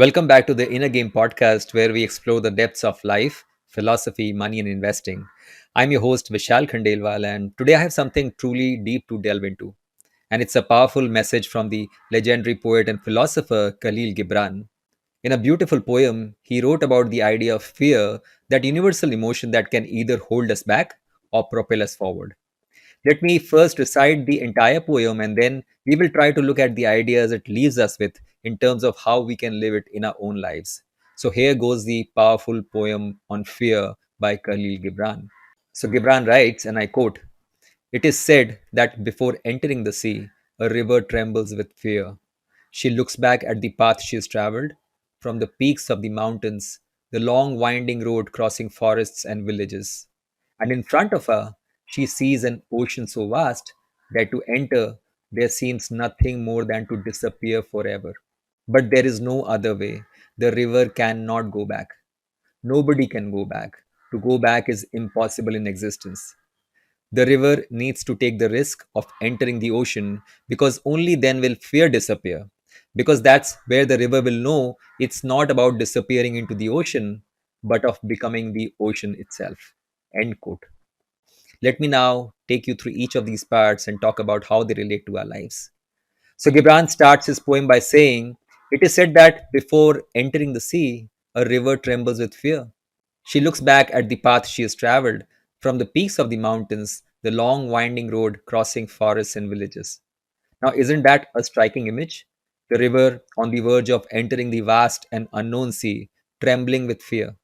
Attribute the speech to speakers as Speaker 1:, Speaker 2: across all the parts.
Speaker 1: Welcome back to the Inner Game podcast, where we explore the depths of life, philosophy, money, and investing. I'm your host, Vishal Khandelwal, and today I have something truly deep to delve into. And it's a powerful message from the legendary poet and philosopher Kahlil Gibran. In a beautiful poem, he wrote about the idea of fear, that universal emotion that can either hold us back or propel us forward. Let me first recite the entire poem and then we will try to look at the ideas it leaves us with in terms of how we can live it in our own lives. So, here goes the powerful poem on fear by Kahlil Gibran. So, Gibran writes, and I quote: "It is said that before entering the sea, a river trembles with fear. She looks back at the path she has traveled, from the peaks of the mountains, the long winding road crossing forests and villages. And in front of her, she sees an ocean so vast that to enter there seems nothing more than to disappear forever. But there is no other way. The river cannot go back. Nobody can go back. To go back is impossible in existence. The river needs to take the risk of entering the ocean because only then will fear disappear. Because that's where the river will know it's not about disappearing into the ocean, but of becoming the ocean itself." End quote. Let me now take you through each of these parts and talk about how they relate to our lives. So Gibran starts his poem by saying, "It is said that before entering the sea, a river trembles with fear. She looks back at the path she has traveled, from the peaks of the mountains, the long winding road crossing forests and villages." Now, isn't that a striking image? The river on the verge of entering the vast and unknown sea, trembling with fear.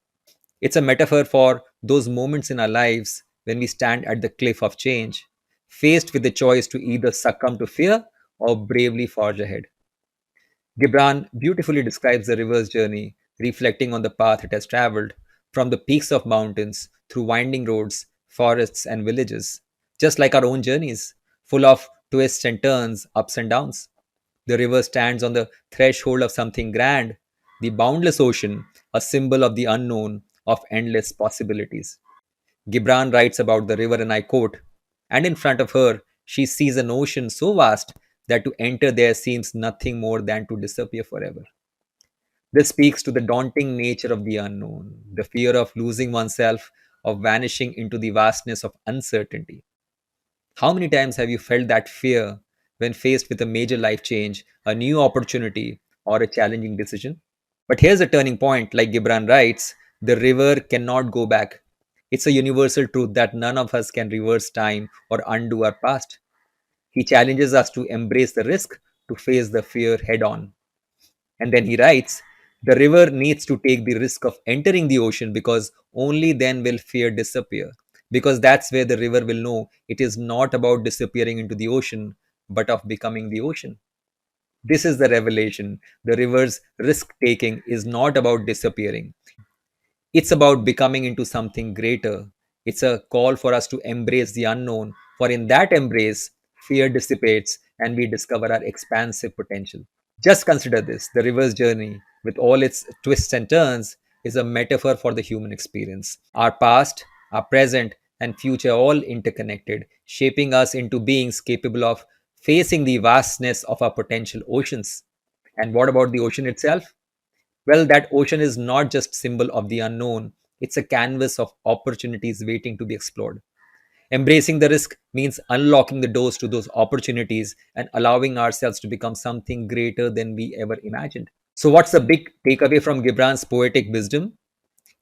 Speaker 1: It's a metaphor for those moments in our lives when we stand at the cliff of change, faced with the choice to either succumb to fear or bravely forge ahead. Gibran beautifully describes the river's journey, reflecting on the path it has traveled from the peaks of mountains through winding roads, forests, and villages, just like our own journeys, full of twists and turns, ups and downs. The river stands on the threshold of something grand, the boundless ocean, a symbol of the unknown, of endless possibilities. Gibran writes about the river, and I quote, "And in front of her, she sees an ocean so vast that to enter there seems nothing more than to disappear forever." This speaks to the daunting nature of the unknown, the fear of losing oneself, of vanishing into the vastness of uncertainty. How many times have you felt that fear when faced with a major life change, a new opportunity, or a challenging decision? But here's a turning point. Like Gibran writes, the river cannot go back. It's a universal truth that none of us can reverse time or undo our past. He challenges us to embrace the risk, to face the fear head on. And then he writes, the river needs to take the risk of entering the ocean because only then will fear disappear. Because that's where the river will know it is not about disappearing into the ocean, but of becoming the ocean. This is the revelation. The river's risk taking is not about disappearing. It's about becoming into something greater. It's a call for us to embrace the unknown, for in that embrace, fear dissipates and we discover our expansive potential. Just consider this: the river's journey, with all its twists and turns, is a metaphor for the human experience. Our past, our present, and future all interconnected, shaping us into beings capable of facing the vastness of our potential oceans. And what about the ocean itself? Well, that ocean is not just symbol of the unknown, it's a canvas of opportunities waiting to be explored. Embracing the risk means unlocking the doors to those opportunities and allowing ourselves to become something greater than we ever imagined. So, what's the big takeaway from Gibran's poetic wisdom?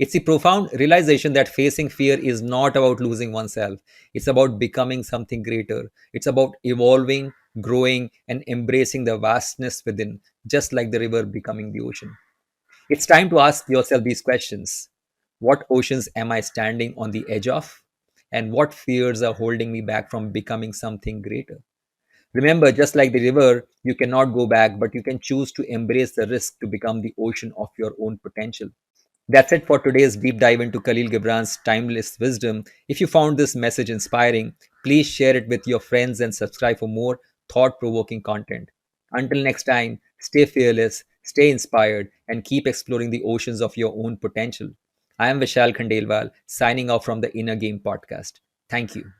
Speaker 1: It's the profound realization that facing fear is not about losing oneself. It's about becoming something greater. It's about evolving, growing, and embracing the vastness within, just like the river becoming the ocean. It's time to ask yourself these questions: what oceans am I standing on the edge of? And what fears are holding me back from becoming something greater? Remember, just like the river, you cannot go back, but you can choose to embrace the risk to become the ocean of your own potential. That's it for today's deep dive into Khalil Gibran's timeless wisdom. If you found this message inspiring, please share it with your friends and subscribe for more thought provoking content. Until next time, stay fearless, stay inspired, and keep exploring the oceans of your own potential. I am Vishal Khandelwal, signing off from the Inner Game podcast. Thank you.